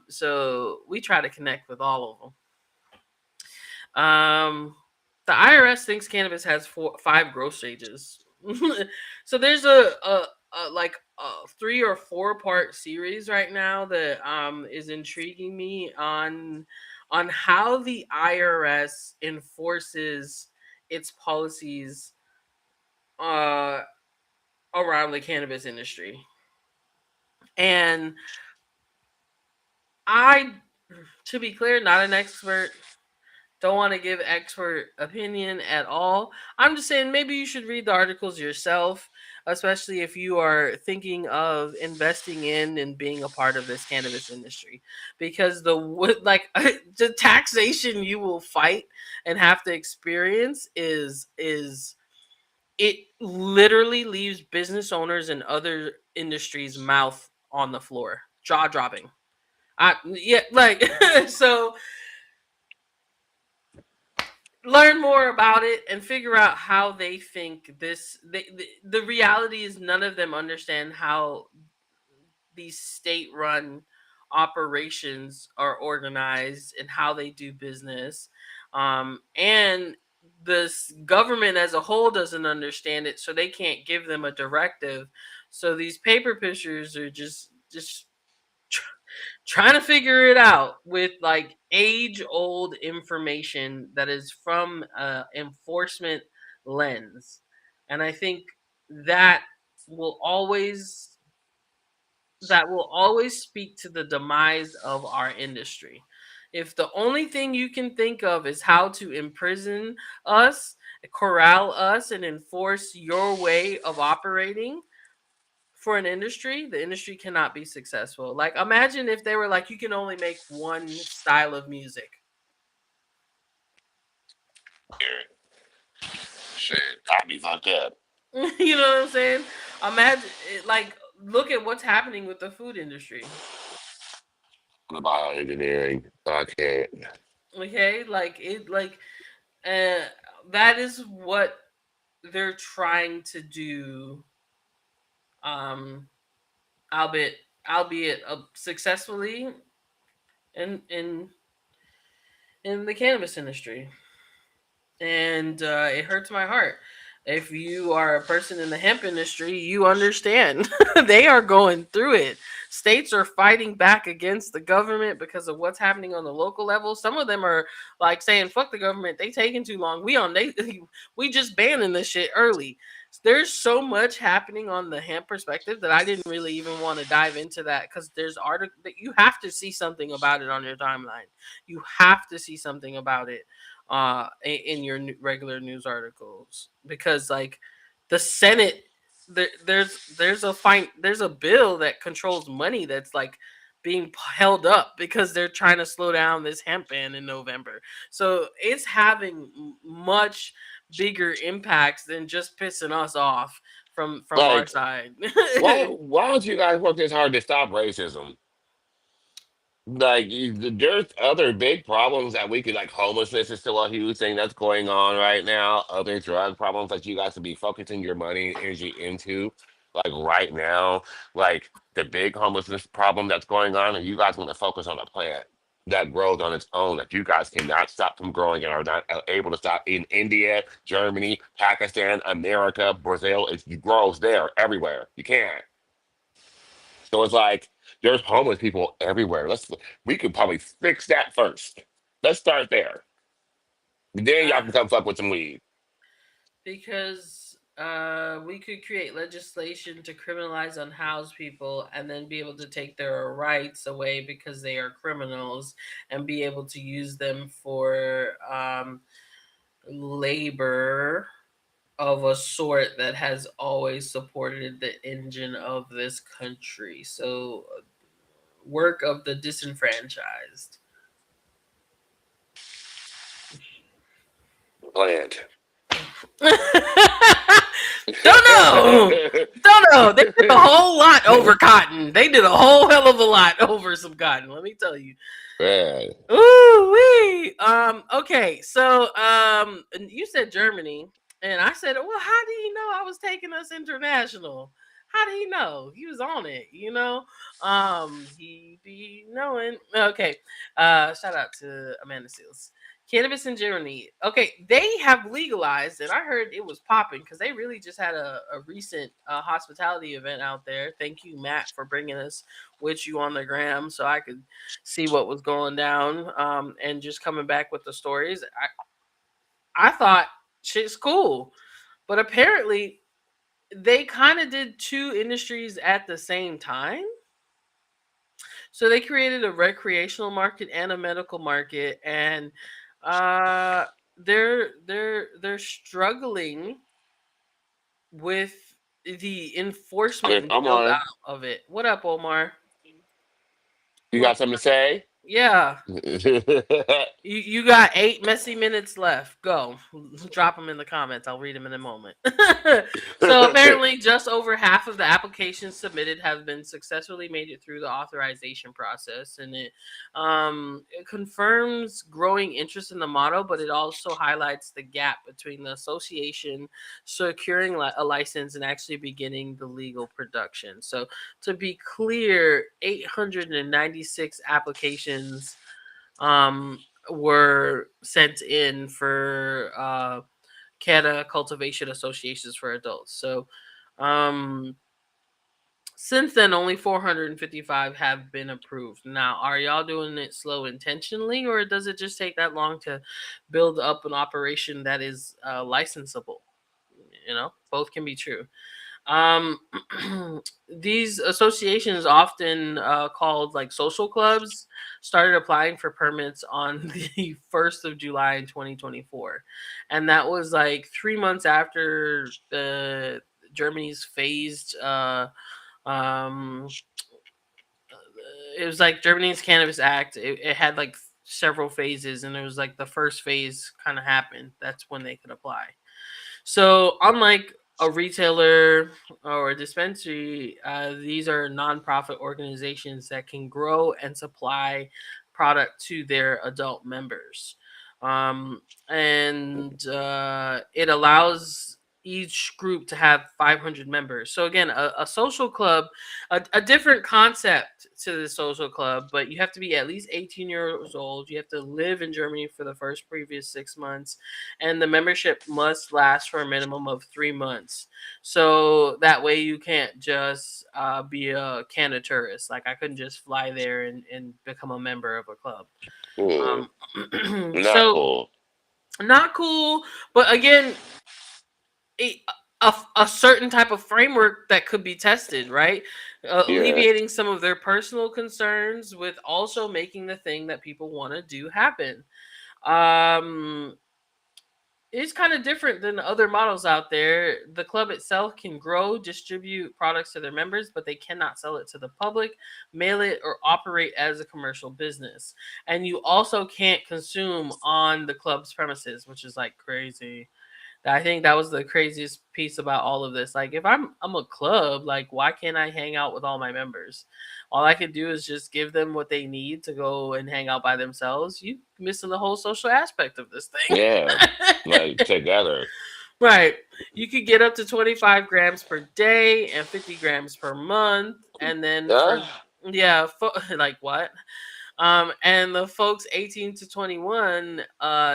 So we try to connect with all of them. The IRS thinks cannabis has five growth stages. So there's a like a 3 or 4 part series right now that is intriguing me on how the IRS enforces its policies uh around the cannabis industry. And I, to be clear, not an expert. Don't want to give expert opinion at all. I'm just saying maybe you should read the articles yourself, especially if you are thinking of investing in and being a part of this cannabis industry, because the taxation you will fight and have to experience is it literally leaves business owners and other industries mouth on the floor, jaw dropping. Yeah, like so learn more about it and figure out how they think the reality is none of them understand how these state run operations are organized and how they do business. And this government as a whole doesn't understand it, so they can't give them a directive. So these paper pushers are just trying to figure it out with like age old information that is from enforcement lens. And I think that will always speak to the demise of our industry. If the only thing you can think of is how to imprison us, corral us, and enforce your way of operating for an industry, the industry cannot be successful. Like, imagine if they were like, you can only make one style of music. yeah. Shit, I'd be fucked up. You know what I'm saying? Imagine, like, look at what's happening with the food industry. The bioengineering. I can't. Okay, like it, like uh, that is what they're trying to do, um, albeit successfully in in the cannabis industry. And it hurts my heart. If you are a person in the hemp industry, you understand. They are going through it. States are fighting back against the government because of what's happening on the local level. Some of them are like saying, "Fuck the government. They taking too long. We just banning this shit early." There's so much happening on the hemp perspective that I didn't really even want to dive into that, because there's article that you have to see something about it on your timeline. You have to see something about it in your regular news articles, because like the Senate, there's a bill that controls money that's like being held up because they're trying to slow down this hemp ban in November. So it's having much bigger impacts than just pissing us off from our Like, side. why don't you guys work this hard to stop racism? Like, there's other big problems that we could, like, homelessness is still a huge thing that's going on right now. Other drug problems that you guys should be focusing your money and energy into, like right now, like the big homelessness problem that's going on, and you guys want to focus on a plant that grows on its own that you guys cannot stop from growing and are not able to stop in India, Germany, Pakistan, America, Brazil. It grows there everywhere. You can't. So it's like there's homeless people everywhere. We could probably fix that first. Let's start there. Then y'all uh, can come fuck with some weed. because we could create legislation to criminalize unhoused people and then be able to take their rights away because they are criminals, and be able to use them for labor of a sort that has always supported the engine of this country. So, work of the disenfranchised. Plant. Don't know. Don't know. They did a whole lot over cotton. They did a whole hell of a lot over some cotton. Let me tell you. Man. Ooh wee. Okay. So you said Germany, and I said, well, how did he know I was taking us international? How did he know? He was on it, you know. He be knowing. Okay. Shout out to Amanda Seals. Cannabis in Germany. Okay, they have legalized, and I heard it was popping because they really just had a recent hospitality event out there. Thank you, Matt, for bringing us with you on the gram so I could see what was going down, and just coming back with the stories. I thought shit's cool, but apparently they kind of did two industries at the same time. So they created a recreational market and a medical market, and uh, they're struggling with the enforcement Okay, and I'm build on. out of it. What up, Omar? You What? got something to say? Yeah. You got 8 messy minutes left. Go. Drop them in the comments. I'll read them in a moment. So apparently, just over half of the applications submitted have been successfully made it through the authorization process, and it confirms growing interest in the model, but it also highlights the gap between the association securing a license and actually beginning the legal production. So to be clear, 896 applications were sent in for Canna cultivation associations for adults. So um, since then, only 455 have been approved. Now, are y'all doing it slow intentionally, or does it just take that long to build up an operation that is licensable? You know, both can be true. Um, these associations, often called like social clubs, started applying for permits on the 1st of July in 2024. And that was like 3 months after the Germany's phased um, it was like Germany's Cannabis Act. It had like several phases, and it was like the first phase kind of happened. That's when they could apply. So, unlike a retailer or a dispensary, these are nonprofit organizations that can grow and supply product to their adult members. um, and it allows each group to have 500 members. So again, a social club, a different concept to the social club, but you have to be at least 18 years old. You have to live in Germany for the first previous 6 months, and the membership must last for a minimum of 3 months. So that way you can't just be a Canada tourist. Like I couldn't just fly there and become a member of a club. Mm, not So cool. not cool, but again, a, a certain type of framework that could be tested, right? Yeah. Alleviating some of their personal concerns with also making the thing that people want to do happen. Um, it's kind of different than other models out there. The club itself can grow, distribute products to their members, but they cannot sell it to the public, mail it, or operate as a commercial business. And you also can't consume on the club's premises, which is like crazy. I think that was the craziest piece about all of this. Like, if I'm a club, like, why can't I hang out with all my members? All I could do is just give them what they need to go and hang out by themselves. You missing the whole social aspect of this Yeah. thing. Like together. Right. You could get up to 25 grams per day and 50 grams per month. And then Uh, for, yeah, like what? And the folks 18 to 21,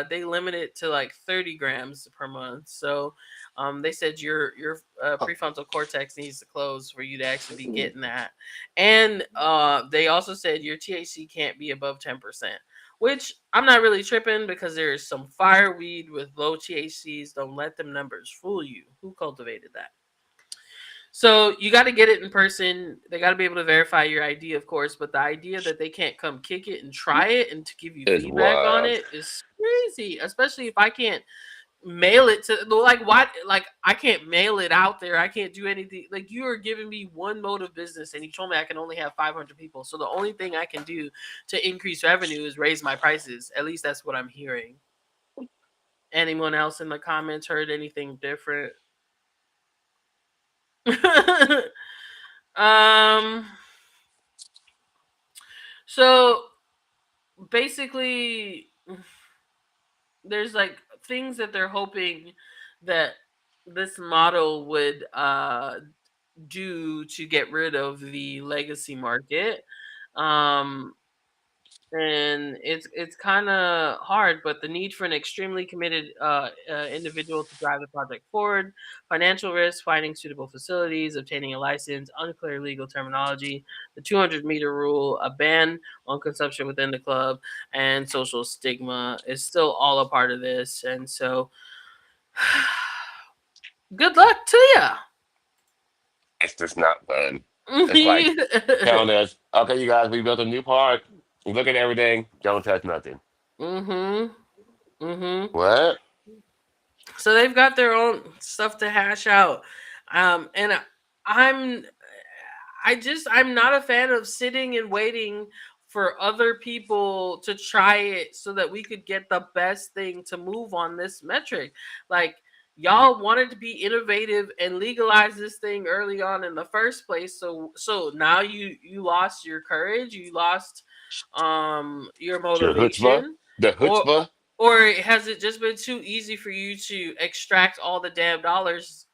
they limit it to like 30 grams per month. So, they said your prefrontal cortex needs to close for you to actually be getting that. And they also said your THC can't be above 10%, which I'm not really tripping because there is some fireweed with low THCs. Don't let them numbers fool you. Who cultivated that? So you got to get it in person. They got to be able to verify your ID, of course. But the idea that they can't come kick it and try it and to give you it's feedback on wild. it is crazy. Especially if I can't mail it to, like, why, like, I can't mail it out there. I can't do anything. Like, you are giving me one mode of business, and you told me I can only have 500 people. So the only thing I can do to increase revenue is raise my prices. At least that's what I'm hearing. Anyone else in the comments heard anything different? um. So basically, there's like things that they're hoping that this model would do to get rid of the legacy market. Um, and it's kind of hard, but the need for an extremely committed individual to drive the project forward, financial risk, finding suitable facilities, obtaining a license, unclear legal terminology, the 200-meter rule, a ban on consumption within the club, and social stigma is still all a part of this. And so, good luck to It's just not fun. It's like you. telling us, okay, you guys, we built a new park. Look at everything. Don't touch nothing. Mhm. Mhm. What? So they've got their own stuff to hash out. And I'm I'm not a fan of sitting and waiting for other people to try it so that we could get the best thing to move on this metric. Like, y'all wanted to be innovative and legalize this thing early on in the first place. So now you lost your courage, you lost your Your chutzpah? motivation, The or chutzpah? or has it just been too easy for you to extract all the damn dollars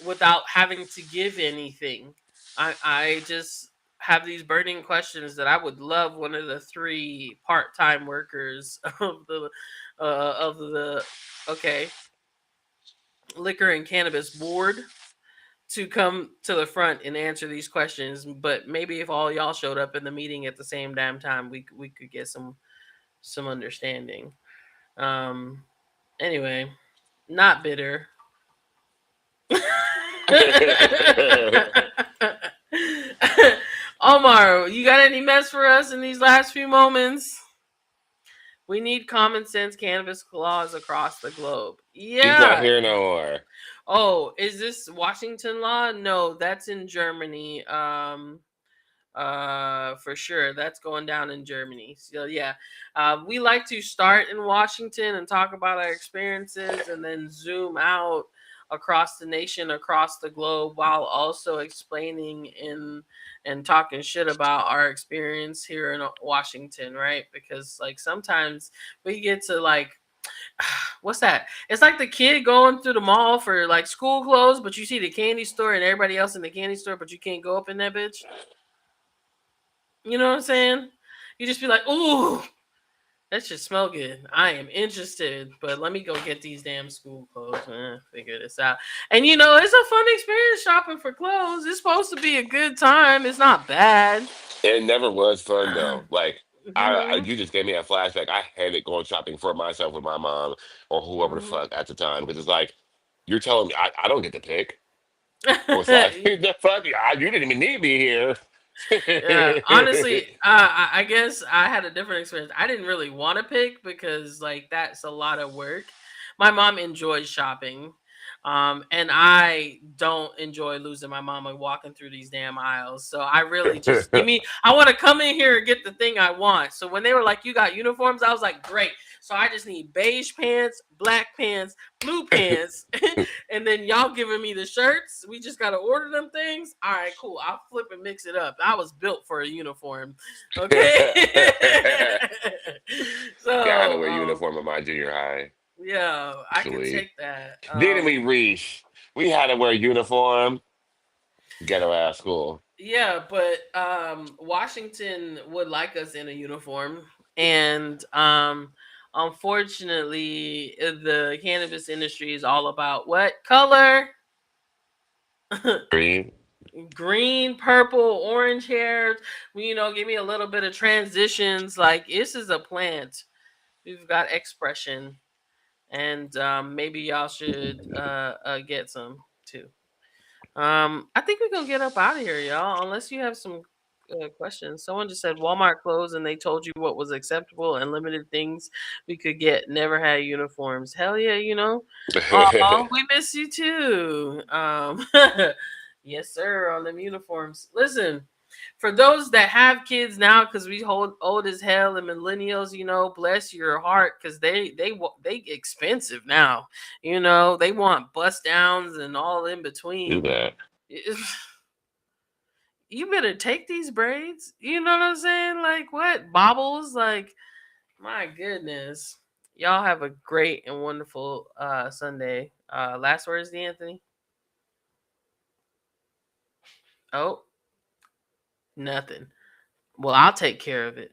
without having to give anything? I just have these burning questions that I would love one of the three part-time workers of the okay, liquor and cannabis board to come to the front and answer these questions. But maybe if all y'all showed up in the meeting at the same damn time, we could get some understanding. Um, Anyway, not bitter. Omar, you got any mess for us in these last few moments? We need common sense cannabis laws across the globe. He's not Yeah. here no more. Oh, is this Washington law? No, that's in Germany. For sure, that's going down in Germany. So yeah, we like to start in Washington and talk about our experiences and then zoom out across the nation, across the globe, while also explaining and talking shit about our experience here in Washington, right? Because like sometimes we get to like what's that? It's like the kid going through the mall for like school clothes, but you see the candy store and everybody else in the candy store, but you can't go up in that bitch. You know what I'm saying? You just be like, ooh, that should smell good. I am interested, but let me go get these damn school clothes. Figure this out. And you know, it's a fun experience shopping for clothes. It's supposed to be a good time. It's not bad. It never was fun though. Like Mhm. you just gave me a flashback. I hated going shopping for myself with my mom or whoever the Mhm. fuck at the time because it's like you're telling me I don't get to pick. I was like, the fuck, you didn't even need me here. Yeah, honestly, I guess I had a different experience. I didn't really want to pick because like that's a lot of work. My mom enjoys shopping, and I don't enjoy losing my mama walking through these damn aisles. So I really just give me. I want to come in here and get the thing I want. So when they were like, "You got uniforms," I was like, "Great." So I just need beige pants, black pants, blue pants, and then y'all giving me the shirts. We just gotta order them things. All right, cool. I'll flip and mix it up. I was built for a uniform. Okay. God, I had to so wear a uniform in my junior high. yeah, I could Actually, take that. didn't we, Reese? We had to wear a uniform. Ghetto ass school. Yeah, but Washington would like us in a uniform, and unfortunately, the cannabis industry is all about what color? Green. Green, purple, orange hairs. Give me a little bit of transitions. Like this is a plant. We've got expression, and maybe y'all should get some too. I think we're gonna get up out of here, y'all. Unless you have some questions. Someone just said Walmart closed, and they told you what was acceptable and limited things we could get. Never had uniforms. Hell yeah, Oh, we miss you too. Yes, sir. On them uniforms. Listen, for those that have kids now, because we hold old as hell and millennials, bless your heart, because they expensive now. They want bust downs and all in Do between. that. You better take these braids. You know what I'm saying? Like what? Bobbles? Like, my goodness. Y'all have a great and wonderful Sunday. Last words, DeeAnthony? Oh, nothing. Well, I'll take care of it.